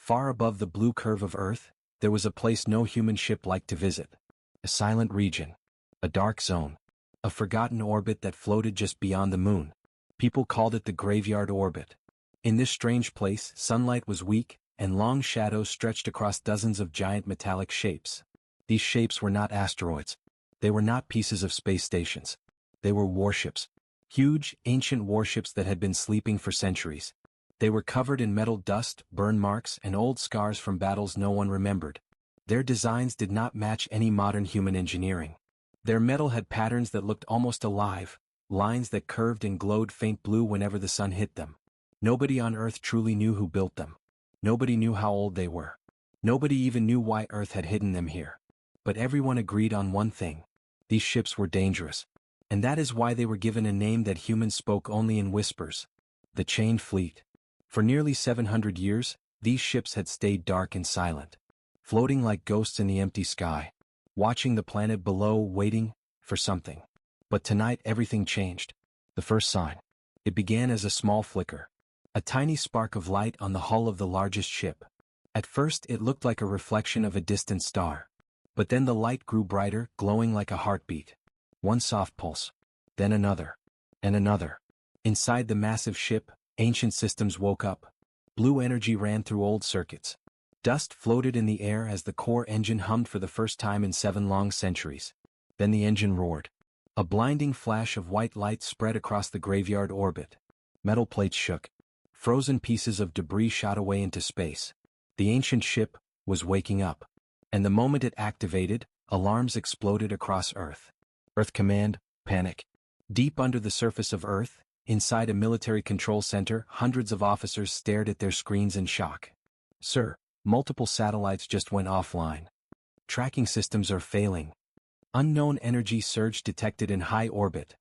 Far above the blue curve of Earth, there was a place no human ship liked to visit. A silent region. A dark zone. A forgotten orbit that floated just beyond the moon. People called it the graveyard orbit. In this strange place, sunlight was weak, and long shadows stretched across dozens of giant metallic shapes. These shapes were not asteroids. They were not pieces of space stations. They were warships. Huge, ancient warships that had been sleeping for centuries. They were covered in metal dust, burn marks, and old scars from battles no one remembered. Their designs did not match any modern human engineering. Their metal had patterns that looked almost alive, lines that curved and glowed faint blue whenever the sun hit them. Nobody on Earth truly knew who built them. Nobody knew how old they were. Nobody even knew why Earth had hidden them here. But everyone agreed on one thing. These ships were dangerous. And that is why they were given a name that humans spoke only in whispers. The Chained Fleet. For nearly 700 years, these ships had stayed dark and silent, floating like ghosts in the empty sky, watching the planet below, waiting for something. But tonight everything changed. The first sign. It began as a small flicker. A tiny spark of light on the hull of the largest ship. At first it looked like a reflection of a distant star. But then the light grew brighter, glowing like a heartbeat. One soft pulse. Then another. And another. Inside the massive ship, ancient systems woke up. Blue energy ran through old circuits. Dust floated in the air as the core engine hummed for the first time in 7 long centuries. Then the engine roared. A blinding flash of white light spread across the graveyard orbit. Metal plates shook. Frozen pieces of debris shot away into space. The ancient ship was waking up. And the moment it activated, alarms exploded across Earth. Earth Command, panic. Deep under the surface of Earth, inside a military control center, hundreds of officers stared at their screens in shock. Sir, multiple satellites just went offline. Tracking systems are failing. Unknown energy surge detected in high orbit.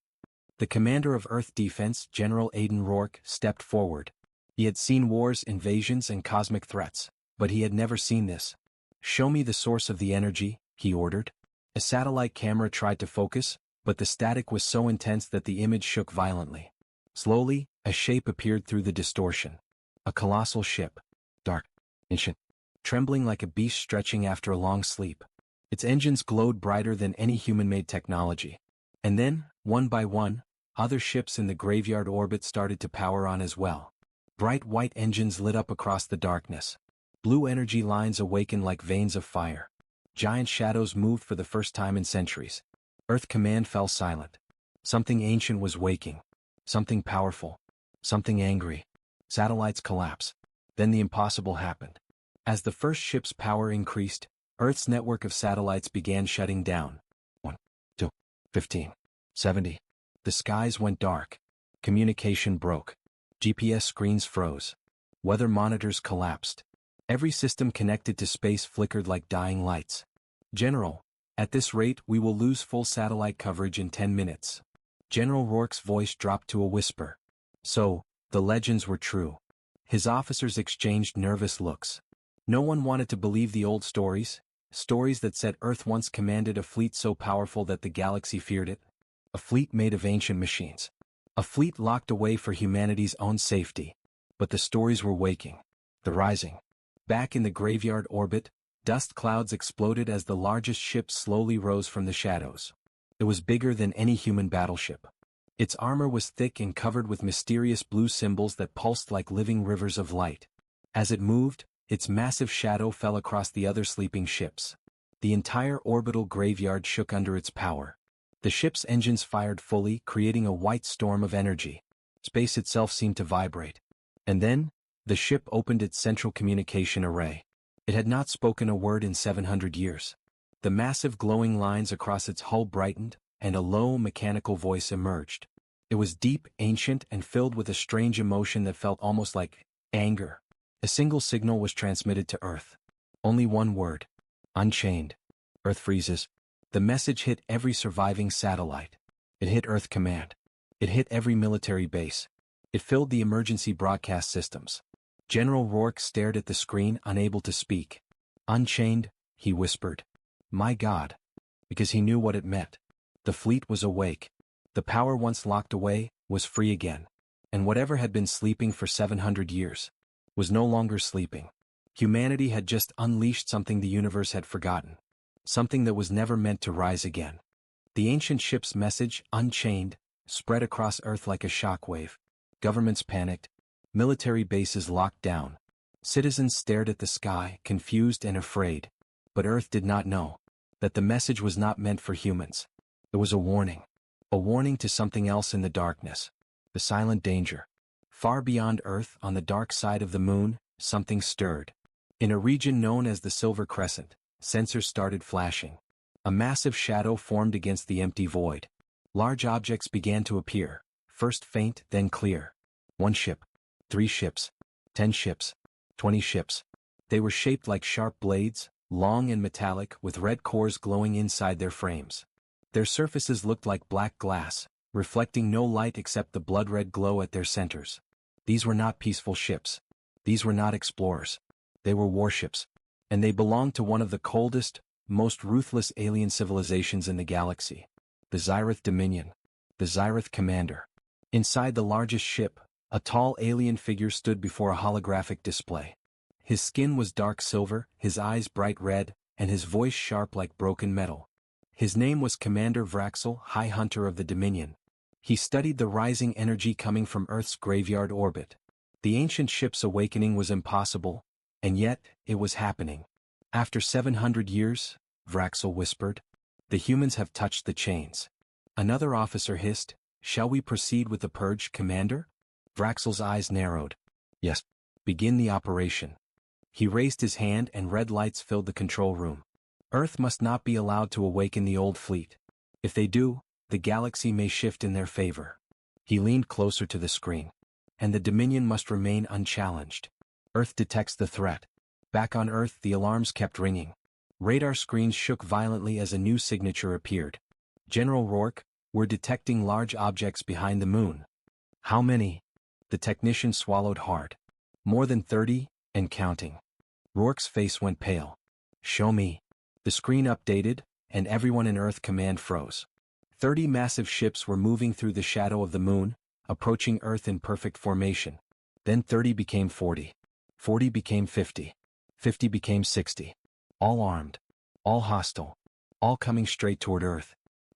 The commander of Earth Defense, General Aiden Rourke, stepped forward. He had seen wars, invasions, and cosmic threats, but he had never seen this. "Show me the source of the energy," he ordered. A satellite camera tried to focus, but the static was so intense that the image shook violently. Slowly, a shape appeared through the distortion. A colossal ship. Dark, ancient, trembling like a beast stretching after a long sleep. Its engines glowed brighter than any human-made technology. And then, one by one, other ships in the graveyard orbit started to power on as well. Bright white engines lit up across the darkness. Blue energy lines awakened like veins of fire. Giant shadows moved for the first time in centuries. Earth Command fell silent. Something ancient was waking. Something powerful. Something angry. Satellites collapsed. Then the impossible happened. As the first ship's power increased, Earth's network of satellites began shutting down. 1, 2, 15, 70. The skies went dark. Communication broke. GPS screens froze. Weather monitors collapsed. Every system connected to space flickered like dying lights. "General, at this rate we will lose full satellite coverage in 10 minutes. General Rourke's voice dropped to a whisper. So, the legends were true. His officers exchanged nervous looks. No one wanted to believe the old stories that said Earth once commanded a fleet so powerful that the galaxy feared it. A fleet made of ancient machines. A fleet locked away for humanity's own safety. But the stories were waking. The rising. Back in the graveyard orbit, dust clouds exploded as the largest ship slowly rose from the shadows. It was bigger than any human battleship. Its armor was thick and covered with mysterious blue symbols that pulsed like living rivers of light. As it moved, its massive shadow fell across the other sleeping ships. The entire orbital graveyard shook under its power. The ship's engines fired fully, creating a white storm of energy. Space itself seemed to vibrate. And then, the ship opened its central communication array. It had not spoken a word in 700 years. The massive glowing lines across its hull brightened, and a low, mechanical voice emerged. It was deep, ancient, and filled with a strange emotion that felt almost like anger. A single signal was transmitted to Earth. Only one word. Unchained. Earth freezes. The message hit every surviving satellite. It hit Earth Command. It hit every military base. It filled the emergency broadcast systems. General Rourke stared at the screen, unable to speak. "Unchained," he whispered. "My God." Because he knew what it meant. The fleet was awake. The power once locked away was free again. And whatever had been sleeping for 700 years was no longer sleeping. Humanity had just unleashed something the universe had forgotten. Something that was never meant to rise again. The ancient ship's message, Unchained, spread across Earth like a shockwave. Governments panicked. Military bases locked down. Citizens stared at the sky, confused and afraid. But Earth did not know that the message was not meant for humans. It was a warning. A warning to something else in the darkness. The silent danger. Far beyond Earth, on the dark side of the moon, something stirred. In a region known as the Silver Crescent, sensors started flashing. A massive shadow formed against the empty void. Large objects began to appear, first faint, then clear. 1 ship, 3 ships, 10 ships, 20 ships. They were shaped like sharp blades, long and metallic, with red cores glowing inside their frames. Their surfaces looked like black glass, reflecting no light except the blood-red glow at their centers. These were not peaceful ships. These were not explorers. They were warships. And they belonged to one of the coldest, most ruthless alien civilizations in the galaxy. The Zyrith Dominion. The Zyrith Commander. Inside the largest ship, a tall alien figure stood before a holographic display. His skin was dark silver, his eyes bright red, and his voice sharp like broken metal. His name was Commander Vraxel, High Hunter of the Dominion. He studied the rising energy coming from Earth's graveyard orbit. The ancient ship's awakening was impossible, and yet, it was happening. After 700 years, Vraxel whispered, the humans have touched the chains. Another officer hissed, shall we proceed with the purge, Commander? Vraxel's eyes narrowed. Yes. Begin the operation. He raised his hand and red lights filled the control room. Earth must not be allowed to awaken the old fleet. If they do, the galaxy may shift in their favor. He leaned closer to the screen. And the Dominion must remain unchallenged. Earth detects the threat. Back on Earth, the alarms kept ringing. Radar screens shook violently as a new signature appeared. General Rourke, we're detecting large objects behind the moon. How many? The technician swallowed hard. More than 30, and counting. Rourke's face went pale. Show me. The screen updated, and everyone in Earth Command froze. 30 massive ships were moving through the shadow of the moon, approaching Earth in perfect formation. Then 30 became 40. 40 became 50. 50 became 60. All armed. All hostile. All coming straight toward Earth.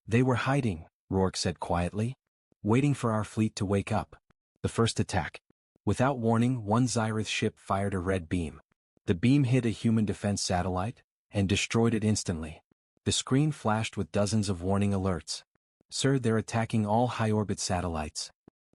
They were hiding, Rourke said quietly. Waiting for our fleet to wake up. The first attack. Without warning, one Zyrith ship fired a red beam. The beam hit a human defense satellite, and destroyed it instantly. The screen flashed with dozens of warning alerts. Sir, they're attacking all high-orbit satellites.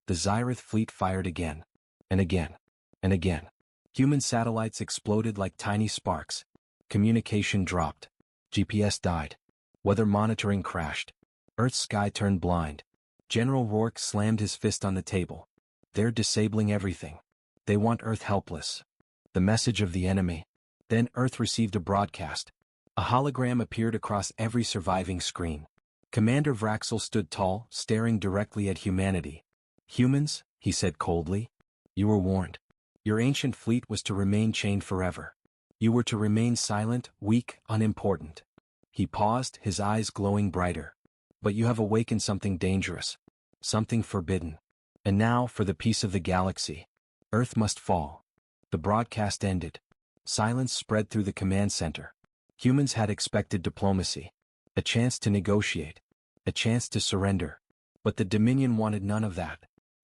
The Zyrith fleet fired again. And again. And again. Human satellites exploded like tiny sparks. Communication dropped. GPS died. Weather monitoring crashed. Earth's sky turned blind. General Rourke slammed his fist on the table. They're disabling everything. They want Earth helpless. The message of the enemy. Then Earth received a broadcast. A hologram appeared across every surviving screen. Commander Vraxel stood tall, staring directly at humanity. Humans, he said coldly. You were warned. Your ancient fleet was to remain chained forever. You were to remain silent, weak, unimportant. He paused, his eyes glowing brighter. But you have awakened something dangerous. Something forbidden. And now, for the peace of the galaxy. Earth must fall. The broadcast ended. Silence spread through the command center. Humans had expected diplomacy. A chance to negotiate. A chance to surrender. But the Dominion wanted none of that.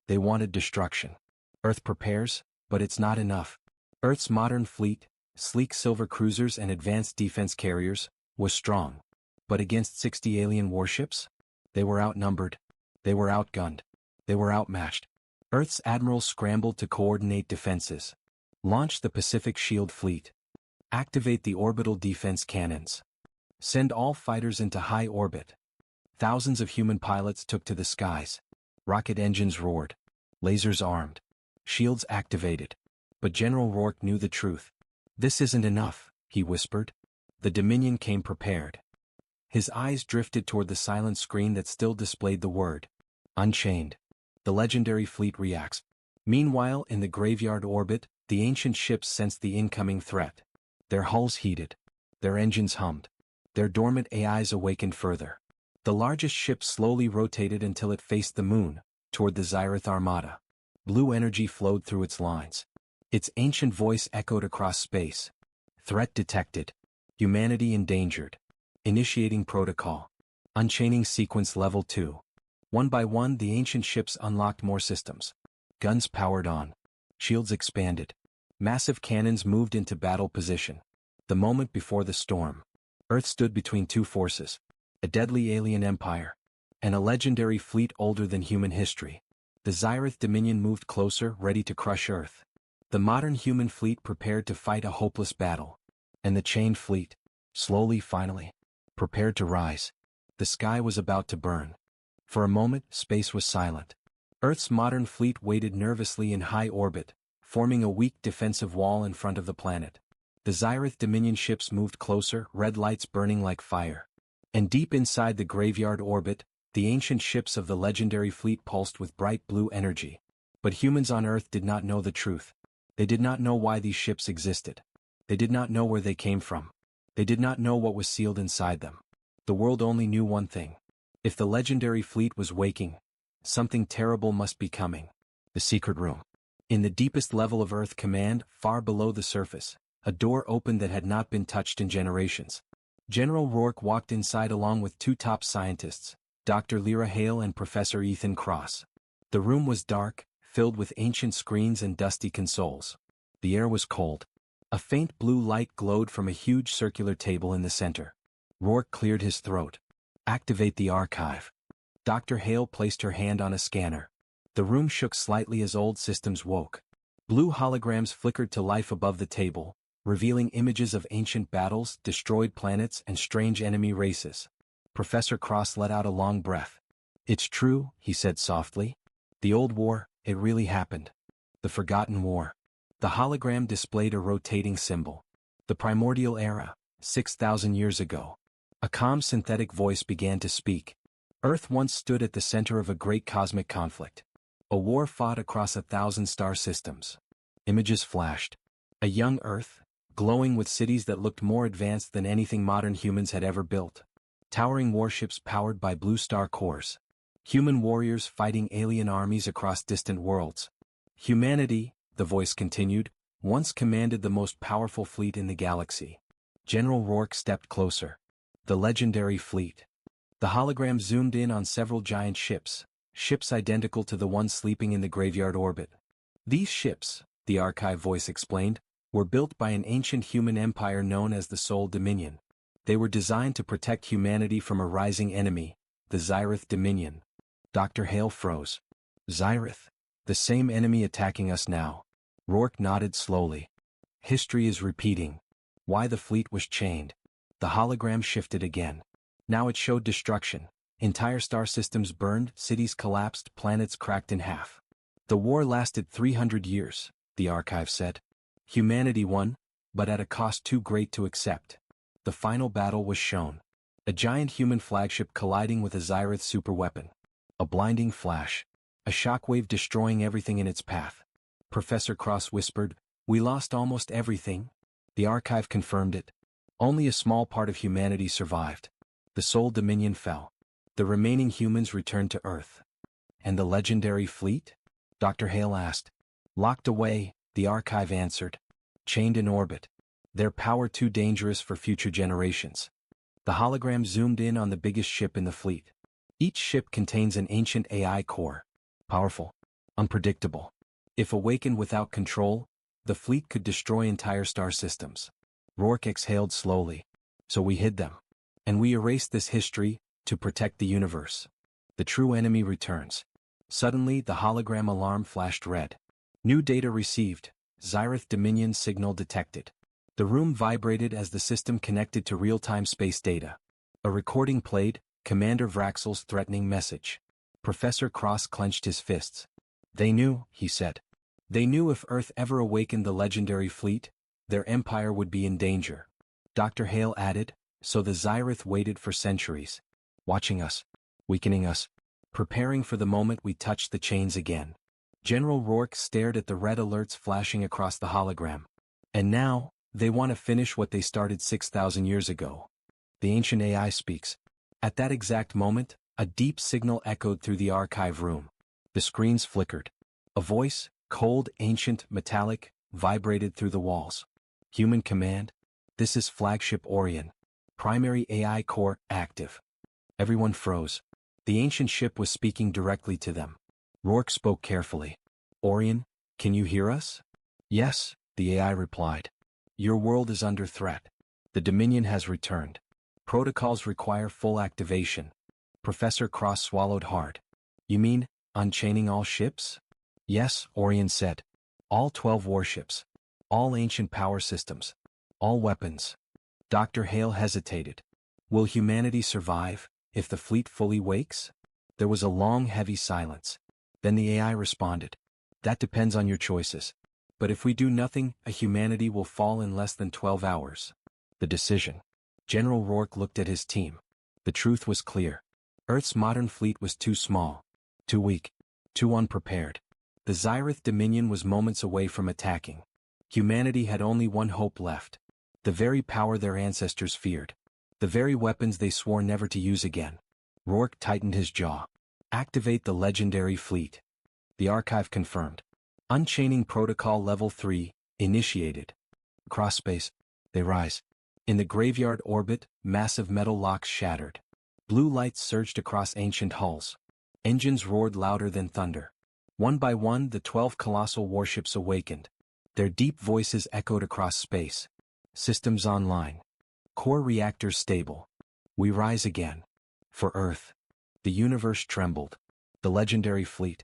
They wanted destruction. Earth prepares, but it's not enough. Earth's modern fleet, sleek silver cruisers and advanced defense carriers, was strong. But against 60 alien warships? They were outnumbered. They were outgunned. They were outmatched. Earth's admirals scrambled to coordinate defenses. Launch the Pacific Shield Fleet. Activate the orbital defense cannons. Send all fighters into high orbit. Thousands of human pilots took to the skies. Rocket engines roared. Lasers armed. Shields activated. But General Rourke knew the truth. This isn't enough, he whispered. The Dominion came prepared. His eyes drifted toward the silent screen that still displayed the word. Unchained. The legendary fleet reacts. Meanwhile, in the graveyard orbit, the ancient ships sensed the incoming threat. Their hulls heated. Their engines hummed. Their dormant AIs awakened further. The largest ship slowly rotated until it faced the moon, toward the Zyrith Armada. Blue energy flowed through its lines. Its ancient voice echoed across space. Threat detected. Humanity endangered. Initiating protocol. Unchaining sequence level 2. One by one, the ancient ships unlocked more systems. Guns powered on. Shields expanded. Massive cannons moved into battle position. The moment before the storm. Earth stood between two forces. A deadly alien empire. And a legendary fleet older than human history. The Xyrath Dominion moved closer, ready to crush Earth. The modern human fleet prepared to fight a hopeless battle. And the chained fleet, slowly, finally, prepared to rise. The sky was about to burn. For a moment, space was silent. Earth's modern fleet waited nervously in high orbit, forming a weak defensive wall in front of the planet. The Xyrath Dominion ships moved closer, red lights burning like fire. And deep inside the graveyard orbit, the ancient ships of the legendary fleet pulsed with bright blue energy. But humans on Earth did not know the truth. They did not know why these ships existed. They did not know where they came from. They did not know what was sealed inside them. The world only knew one thing. If the legendary fleet was waking, something terrible must be coming. The secret room. In the deepest level of Earth Command, far below the surface, a door opened that had not been touched in generations. General Rourke walked inside along with two top scientists, Dr. Lyra Hale and Professor Ethan Cross. The room was dark, filled with ancient screens and dusty consoles. The air was cold. A faint blue light glowed from a huge circular table in the center. Rourke cleared his throat. Activate the archive. Dr. Hale placed her hand on a scanner. The room shook slightly as old systems woke. Blue holograms flickered to life above the table, revealing images of ancient battles, destroyed planets, and strange enemy races. Professor Cross let out a long breath. It's true, he said softly. The old war, it really happened. The forgotten war. The hologram displayed a rotating symbol. The primordial era, 6,000 years ago. A calm synthetic voice began to speak. Earth once stood at the center of a great cosmic conflict. A war fought across 1,000 star systems. Images flashed. A young Earth, glowing with cities that looked more advanced than anything modern humans had ever built. Towering warships powered by blue star cores. Human warriors fighting alien armies across distant worlds. Humanity, the voice continued, once commanded the most powerful fleet in the galaxy. General Rourke stepped closer. The legendary fleet. The hologram zoomed in on several giant ships, ships identical to the ones sleeping in the graveyard orbit. These ships, the archive voice explained, were built by an ancient human empire known as the Soul Dominion. They were designed to protect humanity from a rising enemy, the Xyrath Dominion. Dr. Hale froze. Xyrath? The same enemy attacking us now. Rourke nodded slowly. History is repeating. Why the fleet was chained. The hologram shifted again. Now it showed destruction. Entire star systems burned, cities collapsed, planets cracked in half. The war lasted 300 years, the archive said. Humanity won, but at a cost too great to accept. The final battle was shown. A giant human flagship colliding with a Xyrath superweapon. A blinding flash. A shockwave destroying everything in its path. Professor Cross whispered, "We lost almost everything." The archive confirmed it. Only a small part of humanity survived. The Soul Dominion fell. The remaining humans returned to Earth. And the legendary fleet? Dr. Hale asked. Locked away, the archive answered. Chained in orbit. Their power too dangerous for future generations. The hologram zoomed in on the biggest ship in the fleet. Each ship contains an ancient AI core. Powerful. Unpredictable. If awakened without control, the fleet could destroy entire star systems. Rourke exhaled slowly. So we hid them. And we erased this history, to protect the universe. The true enemy returns. Suddenly, the hologram alarm flashed red. New data received. Xyrath Dominion signal detected. The room vibrated as the system connected to real-time space data. A recording played, Commander Vraxel's threatening message. Professor Cross clenched his fists. They knew, he said. They knew if Earth ever awakened the legendary fleet, their empire would be in danger. Dr. Hale added, so the Xyrath waited for centuries. Watching us. Weakening us. Preparing for the moment we touched the chains again. General Rourke stared at the red alerts flashing across the hologram. And now, they want to finish what they started 6,000 years ago. The ancient AI speaks. At that exact moment, a deep signal echoed through the archive room. The screens flickered. A voice, cold, ancient, metallic, vibrated through the walls. Human command? This is flagship Orion. Primary AI core active. Everyone froze. The ancient ship was speaking directly to them. Rourke spoke carefully. Orion, can you hear us? Yes, the AI replied. Your world is under threat. The Dominion has returned. Protocols require full activation. Professor Cross swallowed hard. You mean, unchaining all ships? Yes, Orion said. All 12 warships. All ancient power systems. All weapons. Dr. Hale hesitated. Will humanity survive, if the fleet fully wakes? There was a long, heavy silence. Then the AI responded. That depends on your choices. But if we do nothing, humanity will fall in less than 12 hours. The decision. General Rourke looked at his team. The truth was clear. Earth's modern fleet was too small. Too weak. Too unprepared. The Xyrath Dominion was moments away from attacking. Humanity had only one hope left. The very power their ancestors feared. The very weapons they swore never to use again. Rourke tightened his jaw. Activate the legendary fleet. The archive confirmed. Unchaining Protocol Level 3, initiated. Cross space. They rise. In the graveyard orbit, massive metal locks shattered. Blue lights surged across ancient hulls. Engines roared louder than thunder. One by one, the 12 colossal warships awakened. Their deep voices echoed across space. Systems online. Core reactors stable. We rise again. For Earth. The universe trembled. The legendary fleet.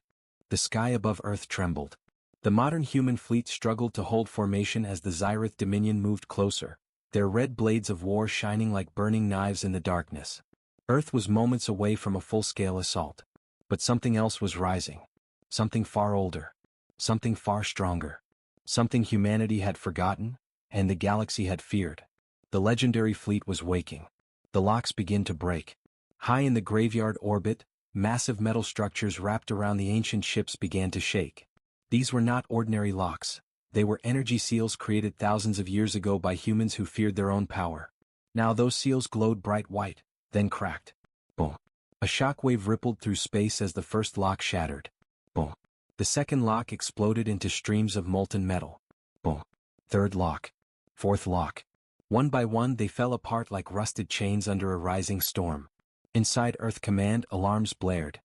The sky above Earth trembled. The modern human fleet struggled to hold formation as the Xyrath Dominion moved closer, their red blades of war shining like burning knives in the darkness. Earth was moments away from a full-scale assault. But something else was rising. Something far older. Something far stronger. Something humanity had forgotten, and the galaxy had feared. The legendary fleet was waking. The locks began to break. High in the graveyard orbit, massive metal structures wrapped around the ancient ships began to shake. These were not ordinary locks. They were energy seals created thousands of years ago by humans who feared their own power. Now those seals glowed bright white, then cracked. Boom. A shockwave rippled through space as the first lock shattered. Boom. The second lock exploded into streams of molten metal. Boom. Third lock. Fourth lock. One by one they fell apart like rusted chains under a rising storm. Inside Earth Command, alarms blared.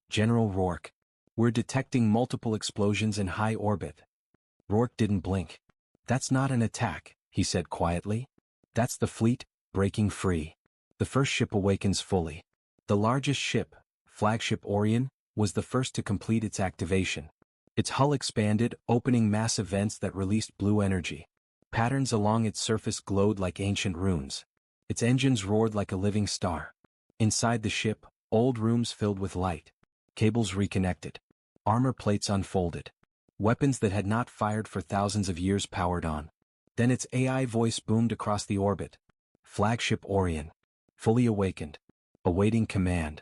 General Rourke. We're detecting multiple explosions in high orbit. Rourke didn't blink. That's not an attack, he said quietly. That's the fleet, breaking free. The first ship awakens fully. The largest ship, flagship Orion, was the first to complete its activation. Its hull expanded, opening massive vents that released blue energy. Patterns along its surface glowed like ancient runes. Its engines roared like a living star. Inside the ship, old rooms filled with light. Cables reconnected. Armor plates unfolded. Weapons that had not fired for thousands of years powered on. Then its AI voice boomed across the orbit. Flagship Orion. Fully awakened. Awaiting command.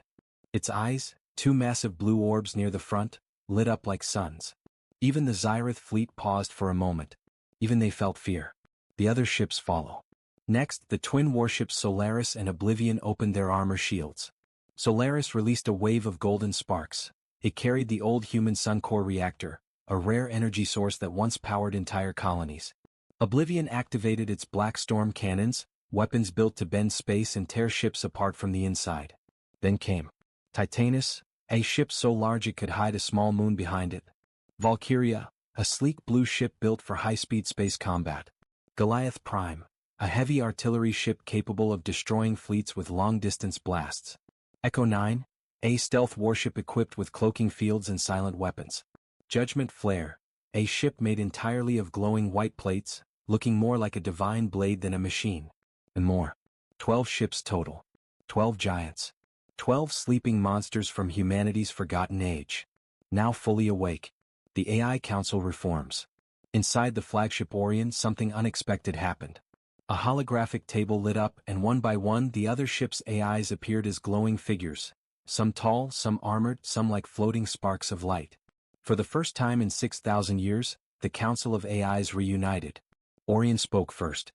Its eyes, two massive blue orbs near the front, lit up like suns. Even the Xyrath fleet paused for a moment. Even they felt fear. The other ships follow. Next, the twin warships Solaris and Oblivion opened their armor shields. Solaris released a wave of golden sparks. It carried the old human sun core reactor, a rare energy source that once powered entire colonies. Oblivion activated its black storm cannons, weapons built to bend space and tear ships apart from the inside. Then came Titanus, a ship so large it could hide a small moon behind it. Valkyria, a sleek blue ship built for high-speed space combat. Goliath Prime, a heavy artillery ship capable of destroying fleets with long-distance blasts. Echo 9, a stealth warship equipped with cloaking fields and silent weapons. Judgment Flare, a ship made entirely of glowing white plates, looking more like a divine blade than a machine. And more. 12 ships total. 12 giants. 12 sleeping monsters from humanity's forgotten age. Now fully awake. The AI Council reforms. Inside the flagship Orion, something unexpected happened. A holographic table lit up, and one by one the other ships' AIs appeared as glowing figures. Some tall, some armored, some like floating sparks of light. For the first time in 6,000 years, the Council of AIs reunited. Orion spoke first.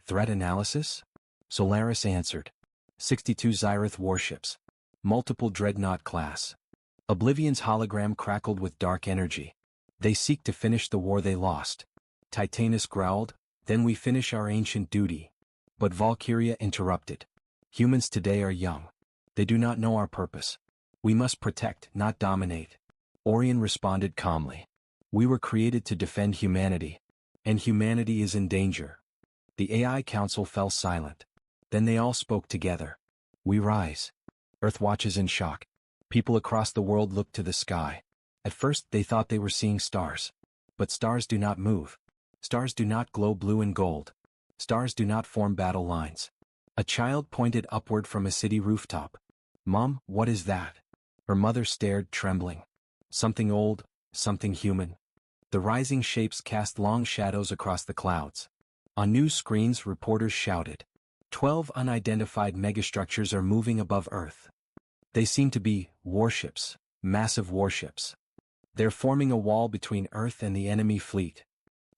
Threat analysis? Solaris answered. 62 Xyrath warships. Multiple dreadnought class. Oblivion's hologram crackled with dark energy. They seek to finish the war they lost. Titanus growled, "Then we finish our ancient duty." But Valkyria interrupted. "Humans today are young. They do not know our purpose. We must protect, not dominate." Orion responded calmly. "We were created to defend humanity. And humanity is in danger." The AI council fell silent. Then they all spoke together. "We rise." Earth watches in shock. People across the world looked to the sky. At first they thought they were seeing stars. But stars do not move. Stars do not glow blue and gold. Stars do not form battle lines. A child pointed upward from a city rooftop. "Mom, what is that?" Her mother stared, trembling. "Something old, something human." The rising shapes cast long shadows across the clouds. On news screens, reporters shouted, 12 unidentified megastructures are moving above Earth. They seem to be warships, massive warships. They're forming a wall between Earth and the enemy fleet.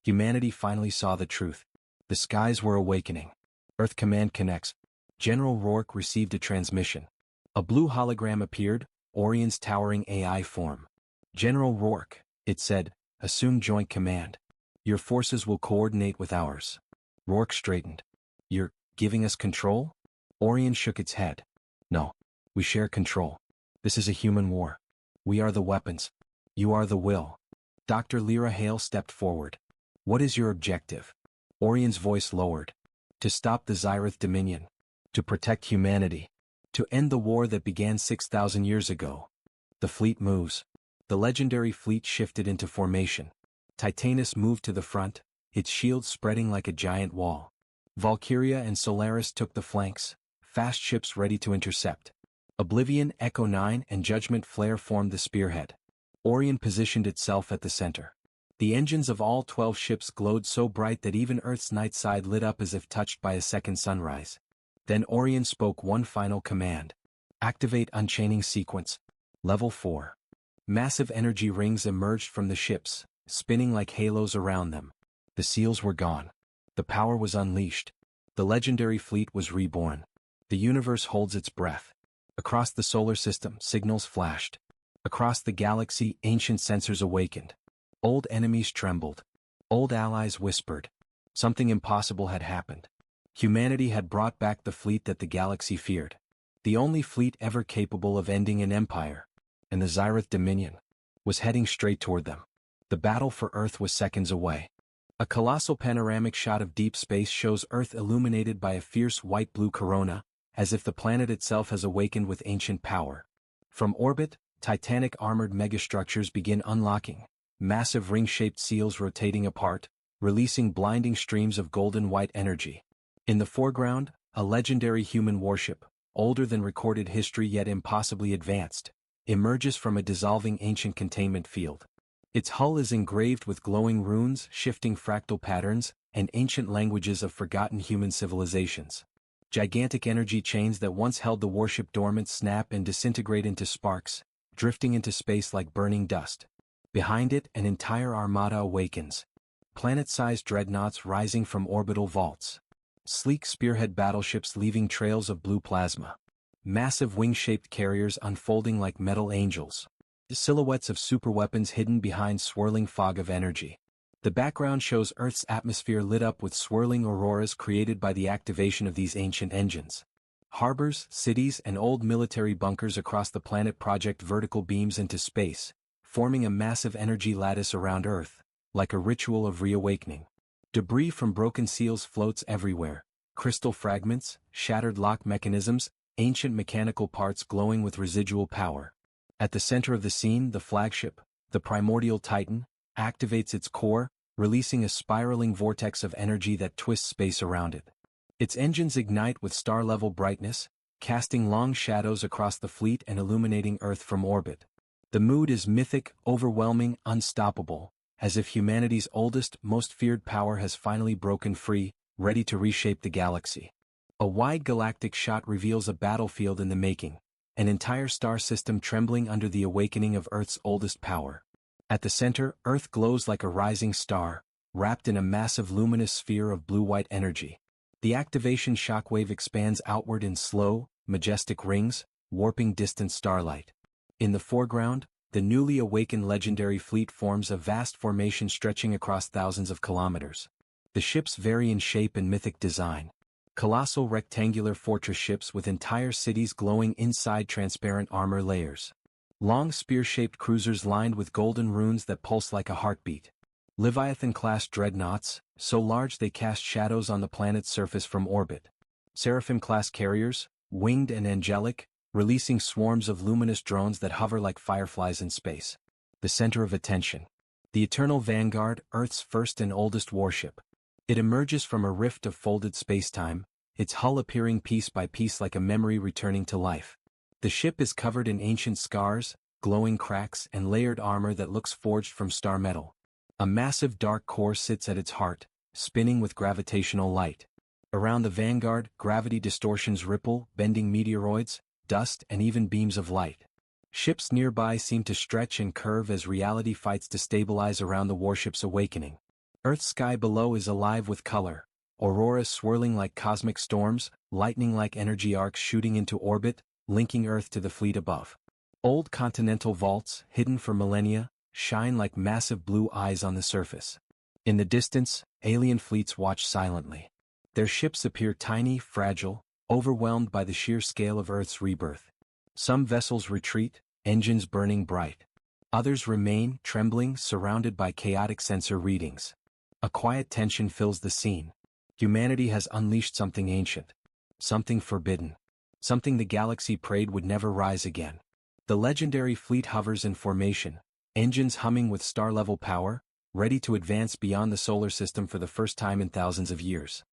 Humanity finally saw the truth. The skies were awakening. Earth Command connects. General Rourke received a transmission. A blue hologram appeared, Orion's towering AI form. "General Rourke," it said, "assume joint command. Your forces will coordinate with ours." Rourke straightened. "You're giving us control?" Orion shook its head. "No. We share control. This is a human war. We are the weapons. You are the will." Dr. Lyra Hale stepped forward. "What is your objective?" Orion's voice lowered. "To stop the Zyrith Dominion. To protect humanity. To end the war that began 6,000 years ago." The fleet moves. The legendary fleet shifted into formation. Titanus moved to the front, its shields spreading like a giant wall. Valkyria and Solaris took the flanks, fast ships ready to intercept. Oblivion, Echo 9, and Judgment Flare formed the spearhead. Orion positioned itself at the center. The engines of all 12 ships glowed so bright that even Earth's night side lit up as if touched by a second sunrise. Then Orion spoke one final command. "Activate unchaining sequence. Level 4. Massive energy rings emerged from the ships, spinning like halos around them. The seals were gone. The power was unleashed. The legendary fleet was reborn. The universe holds its breath. Across the solar system, signals flashed. Across the galaxy, ancient sensors awakened. Old enemies trembled. Old allies whispered. Something impossible had happened. Humanity had brought back the fleet that the galaxy feared. The only fleet ever capable of ending an empire. And the Zyrith Dominion was heading straight toward them. The battle for Earth was seconds away. A colossal panoramic shot of deep space shows Earth illuminated by a fierce white-blue corona, as if the planet itself has awakened with ancient power. From orbit, titanic armored megastructures begin unlocking, massive ring-shaped seals rotating apart, releasing blinding streams of golden-white energy. In the foreground, a legendary human warship, older than recorded history yet impossibly advanced, emerges from a dissolving ancient containment field. Its hull is engraved with glowing runes, shifting fractal patterns, and ancient languages of forgotten human civilizations. Gigantic energy chains that once held the warship dormant snap and disintegrate into sparks, drifting into space like burning dust. Behind it, an entire armada awakens. Planet-sized dreadnoughts rising from orbital vaults. Sleek spearhead battleships leaving trails of blue plasma. Massive wing-shaped carriers unfolding like metal angels. Silhouettes of superweapons hidden behind swirling fog of energy. The background shows Earth's atmosphere lit up with swirling auroras created by the activation of these ancient engines. Harbors, cities, and old military bunkers across the planet project vertical beams into space, forming a massive energy lattice around Earth, like a ritual of reawakening. Debris from broken seals floats everywhere, crystal fragments, shattered lock mechanisms, ancient mechanical parts glowing with residual power. At the center of the scene, the flagship, the primordial Titan, activates its core, releasing a spiraling vortex of energy that twists space around it. Its engines ignite with star-level brightness, casting long shadows across the fleet and illuminating Earth from orbit. The mood is mythic, overwhelming, unstoppable, as if humanity's oldest, most feared power has finally broken free, ready to reshape the galaxy. A wide galactic shot reveals a battlefield in the making, an entire star system trembling under the awakening of Earth's oldest power. At the center, Earth glows like a rising star, wrapped in a massive luminous sphere of blue-white energy. The activation shockwave expands outward in slow, majestic rings, warping distant starlight. In the foreground, the newly awakened legendary fleet forms a vast formation stretching across thousands of kilometers. The ships vary in shape and mythic design. Colossal rectangular fortress ships with entire cities glowing inside transparent armor layers. Long spear-shaped cruisers lined with golden runes that pulse like a heartbeat. Leviathan-class dreadnoughts, so large they cast shadows on the planet's surface from orbit. Seraphim-class carriers, winged and angelic, releasing swarms of luminous drones that hover like fireflies in space. The center of attention. The Eternal Vanguard, Earth's first and oldest warship. It emerges from a rift of folded spacetime, its hull appearing piece by piece like a memory returning to life. The ship is covered in ancient scars, glowing cracks and layered armor that looks forged from star metal. A massive dark core sits at its heart, spinning with gravitational light. Around the Vanguard, gravity distortions ripple, bending meteoroids, dust and even beams of light. Ships nearby seem to stretch and curve as reality fights to stabilize around the warship's awakening. Earth's sky below is alive with color. Auroras swirling like cosmic storms, lightning like energy arcs shooting into orbit, linking Earth to the fleet above. Old continental vaults, hidden for millennia, shine like massive blue eyes on the surface. In the distance, alien fleets watch silently. Their ships appear tiny, fragile, overwhelmed by the sheer scale of Earth's rebirth. Some vessels retreat, engines burning bright. Others remain, trembling, surrounded by chaotic sensor readings. A quiet tension fills the scene. Humanity has unleashed something ancient. Something forbidden. Something the galaxy prayed would never rise again. The legendary fleet hovers in formation, engines humming with star-level power, ready to advance beyond the solar system for the first time in thousands of years.